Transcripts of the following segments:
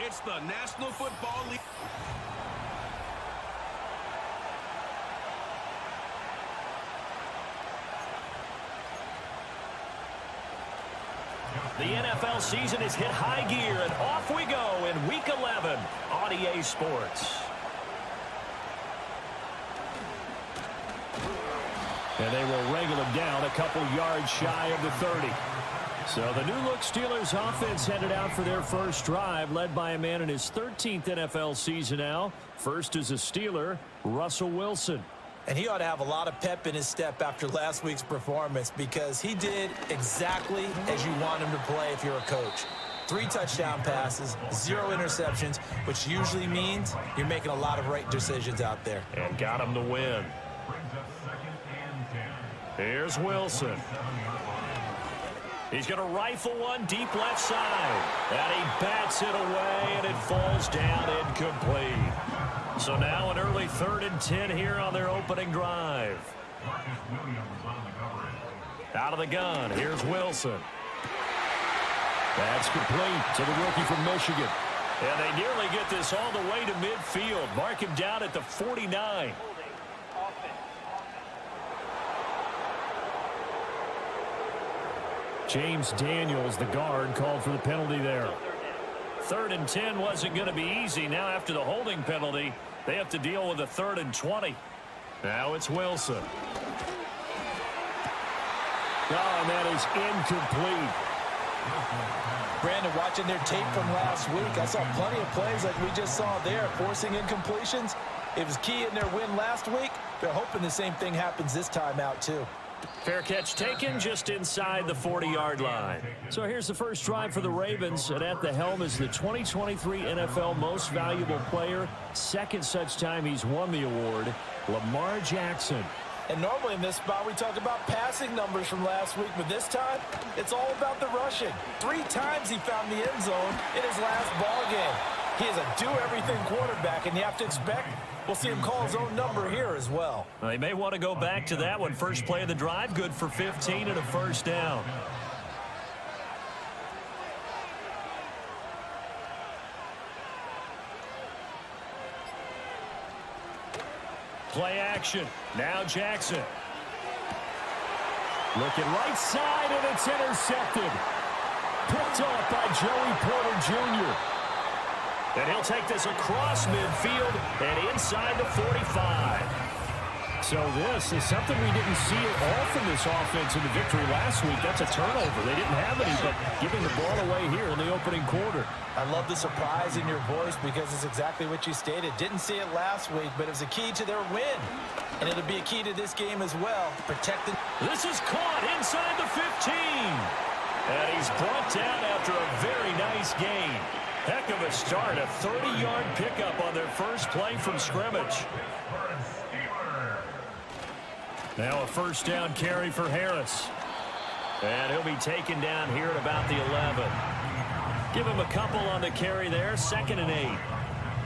It's the National Football League. The NFL season has hit high gear, and off we go in Week 11 on EA Sports. And they will wrangle him down a couple yards shy of the 30. So the new-look Steelers offense headed out for their first drive, led by a man in his 13th NFL season now. First is a Steeler, Russell Wilson. And he ought to have a lot of pep in his step after last week's performance because he did exactly as you want him to play if you're a coach. 3 touchdown passes, 0 interceptions, which usually means you're making a lot of right decisions out there. And got him to win. Here's Wilson. He's going to rifle one deep left side. And he bats it away, and it falls down incomplete. So now an early 3rd and 10 here on their opening drive. Out of the gun, here's Wilson. That's complete to the rookie from Michigan. And they nearly get this all the way to midfield. Mark him down at the 49. James Daniels, the guard, called for the penalty there. 3rd and 10 wasn't going to be easy. Now after the holding penalty, they have to deal with a 3rd and 20. Now it's Wilson. Oh, and that is incomplete. Brandon, watching their tape from last week, I saw plenty of plays like we just saw there, forcing incompletions. It was key in their win last week. They're hoping the same thing happens this time out, too. Fair catch taken just inside the 40-yard line. So here's the first drive for the Ravens, and at the helm is the 2023 NFL Most Valuable Player. Second such time he's won the award, Lamar Jackson. And normally in this spot we talk about passing numbers from last week, but this time it's all about the rushing. 3 times he found the end zone in his last ball game. He is a do-everything quarterback, and you have to expect we'll see him call his own number here as well. They may want to go back to that one. First play of the drive, good for 15 and a first down. Play action. Now Jackson. Looking right side, and it's intercepted. Picked off by Joey Porter Jr. And he'll take this across midfield and inside the 45. So this is something we didn't see at all from this offense in the victory last week. That's a turnover. They didn't have any, but giving the ball away here in the opening quarter. I love the surprise in your voice because it's exactly what you stated. Didn't see it last week, but it was a key to their win. And it'll be a key to this game as well. Protecting. This is caught inside the 15. And he's brought down after a very nice gain. Heck of a start, a 30-yard pickup on their first play from scrimmage. Now a first down carry for Harris. And he'll be taken down here at about the 11. Give him a couple on the carry there, 2nd and 8.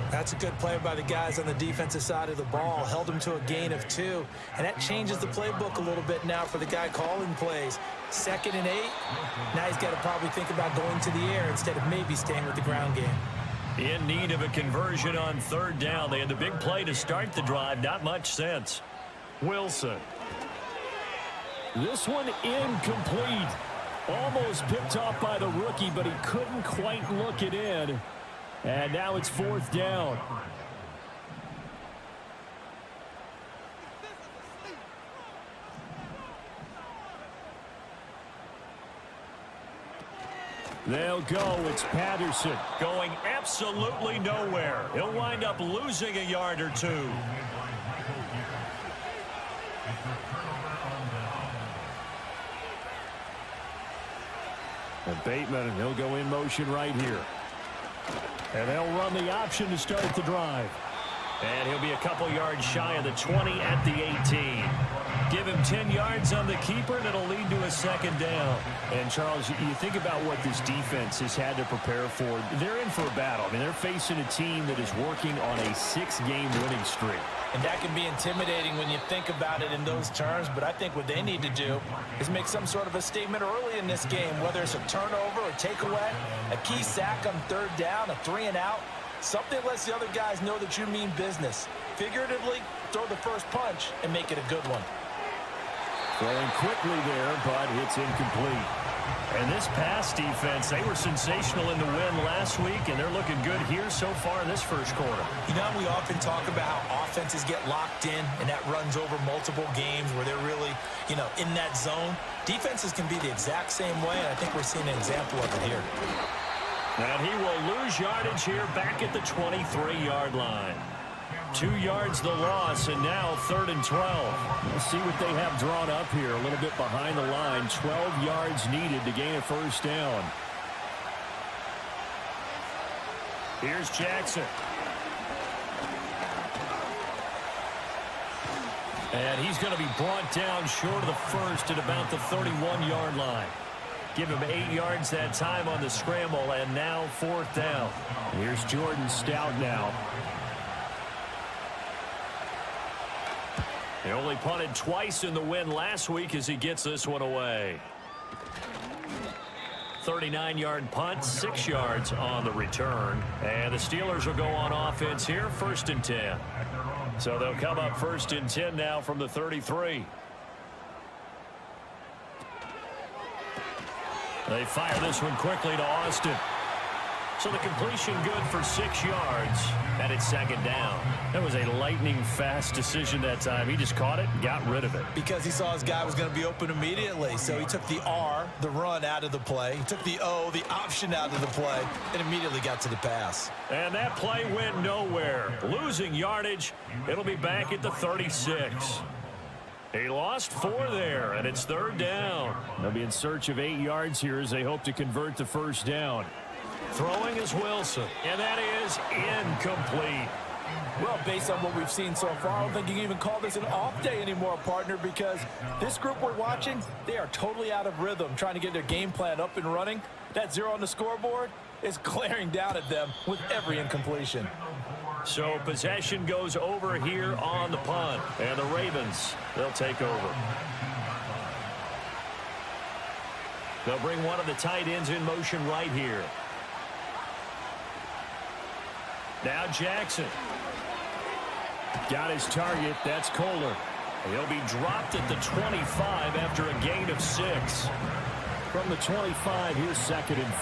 That's a good play by the guys on the defensive side of the ball. Held him to a gain of 2. And that changes the playbook a little bit now for the guy calling plays. 2nd and 8. Now he's got to probably think about going to the air instead of maybe staying with the ground game. In need of a conversion on 3rd down. They had the big play to start the drive. Not much sense. Wilson. This one incomplete. Almost picked off by the rookie, but he couldn't quite look it in. And now it's 4th down. They'll go. It's Patterson going absolutely nowhere. He'll wind up losing a yard or 2. And Bateman, and he'll go in motion right here. And they'll run the option to start the drive. And he'll be a couple yards shy of the 20 at the 18. Give him 10 yards on the keeper, and it'll lead to a 2nd down. And, Charles, you think about what this defense has had to prepare for. They're in for a battle. I mean, they're facing a team that is working on a 6-game winning streak. And that can be intimidating when you think about it in those terms, but I think what they need to do is make some sort of a statement early in this game, whether it's a turnover, a takeaway, a key sack on third down, a 3-and-out. Something lets the other guys know that you mean business. Figuratively, throw the first punch and make it a good one. Throwing quickly there, but it's incomplete. And this pass defense, they were sensational in the win last week, and they're looking good here so far in this first quarter. You know, we often talk about how offenses get locked in, and that runs over multiple games where they're really, in that zone. Defenses can be the exact same way, and I think we're seeing an example of it here. And he will lose yardage here back at the 23-yard line. 2 yards the loss, and now 3rd and 12. We'll see what they have drawn up here. A little bit behind the line. 12 yards needed to gain a first down. Here's Jackson. And he's going to be brought down short of the first at about the 31-yard line. Give him 8 yards that time on the scramble, and now 4th down. Here's Jordan Stout now. He only punted twice in the win last week as he gets this one away. 39-yard punt, 6 yards on the return. And the Steelers will go on offense here, 1st and 10. So they'll come up 1st and 10 now from the 33. They fire this one quickly to Austin. So the completion good for 6 yards, and it's 2nd down. That was a lightning-fast decision that time. He just caught it and got rid of it. Because he saw his guy was going to be open immediately. So he took the R, the run, out of the play. He took the O, the option, out of the play, and immediately got to the pass. And that play went nowhere. Losing yardage. It'll be back at the 36. He lost 4 there, and it's 3rd down. They'll be in search of 8 yards here as they hope to convert the first down. Throwing is Wilson, and that is incomplete. Well, based on what we've seen so far, I don't think you can even call this an off day anymore, partner, because this group we're watching, they are totally out of rhythm, trying to get their game plan up and running. That 0 on the scoreboard is glaring down at them with every incompletion. So possession goes over here on the punt, and the Ravens, they'll take over. They'll bring one of the tight ends in motion right here. Now Jackson. Got his target. That's Kohler. He'll be dropped at the 25 after a gain of 6. From the 25, here's 2nd and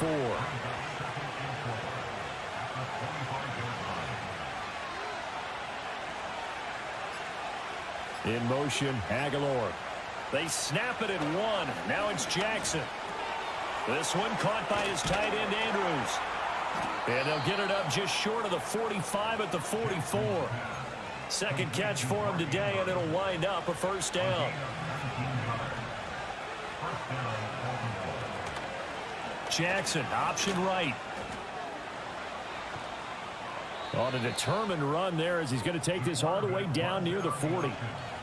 4. In motion, Aguilar. They snap it at 1. Now it's Jackson. This one caught by his tight end, Andrews. And they'll get it up just short of the 45 at the 44. Second catch for him today, and it'll wind up a first down. Jackson, option right. On a determined run there as he's going to take this all the way down near the 40.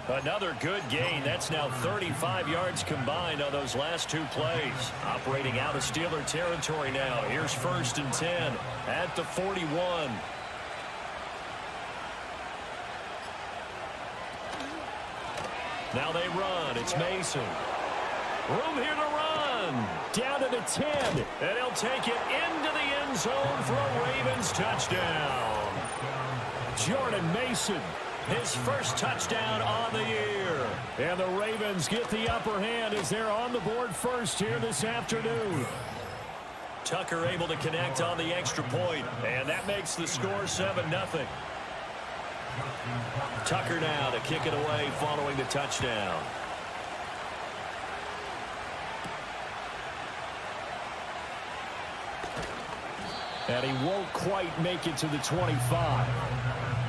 Another good gain. That's now 35 yards combined on those last 2 plays. Operating out of Steeler territory now. Here's 1st and 10 at the 41. Now they run. It's Mason. Room here to run. Down to the 10. And he'll take it into the end zone for a Ravens touchdown. Jordan Mason. His first touchdown on the year. And the Ravens get the upper hand as they're on the board first here this afternoon. Tucker able to connect on the extra point, and that makes the score 7-0. Tucker now to kick it away following the touchdown. And he won't quite make it to the 25.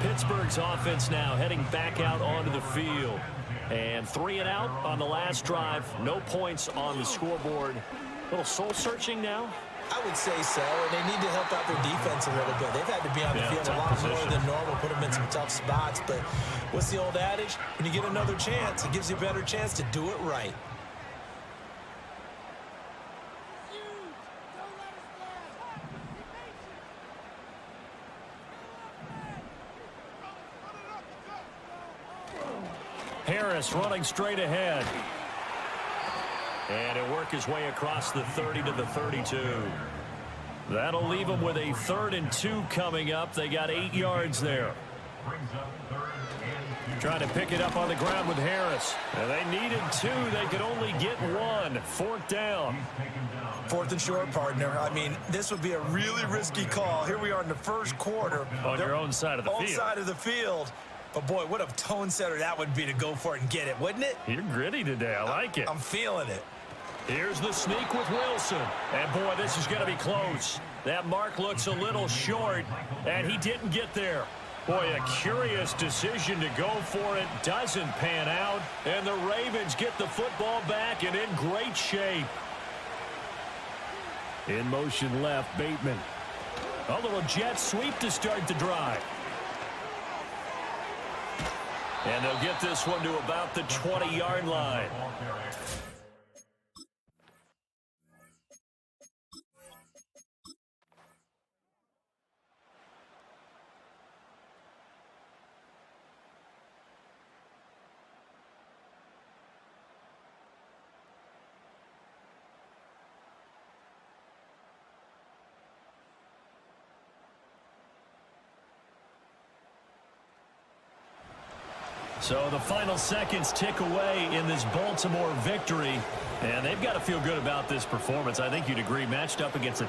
Pittsburgh's offense now heading back out onto the field. And 3 and out on the last drive. No points on the scoreboard. A little soul-searching now? I would say so, and they need to help out their defense a little bit. They've had to be on the field a lot more than normal, put them in some tough spots. But what's the old adage? When you get another chance, it gives you a better chance to do it right. Harris running straight ahead. And he'll work his way across the 30 to the 32. That'll leave them with a 3rd and 2 coming up. They got 8 yards there. Trying to pick it up on the ground with Harris. And they needed 2. They could only get 1. 4th down. 4th and short, partner. I mean, this would be a really risky call. Here we are in the first quarter. On your own side of the field. Own side of the field. But, boy, what a tone setter that would be to go for it and get it, wouldn't it? You're gritty today. I like it. I'm feeling it. Here's the sneak with Wilson. And, boy, this is going to be close. That mark looks a little short, and he didn't get there. Boy, a curious decision to go for it. Doesn't pan out. And the Ravens get the football back and in great shape. In motion left, Bateman. A little jet sweep to start the drive. And they'll get this one to about the 20-yard line. So the final seconds tick away in this Baltimore victory. And they've got to feel good about this performance. I think you'd agree, matched up against a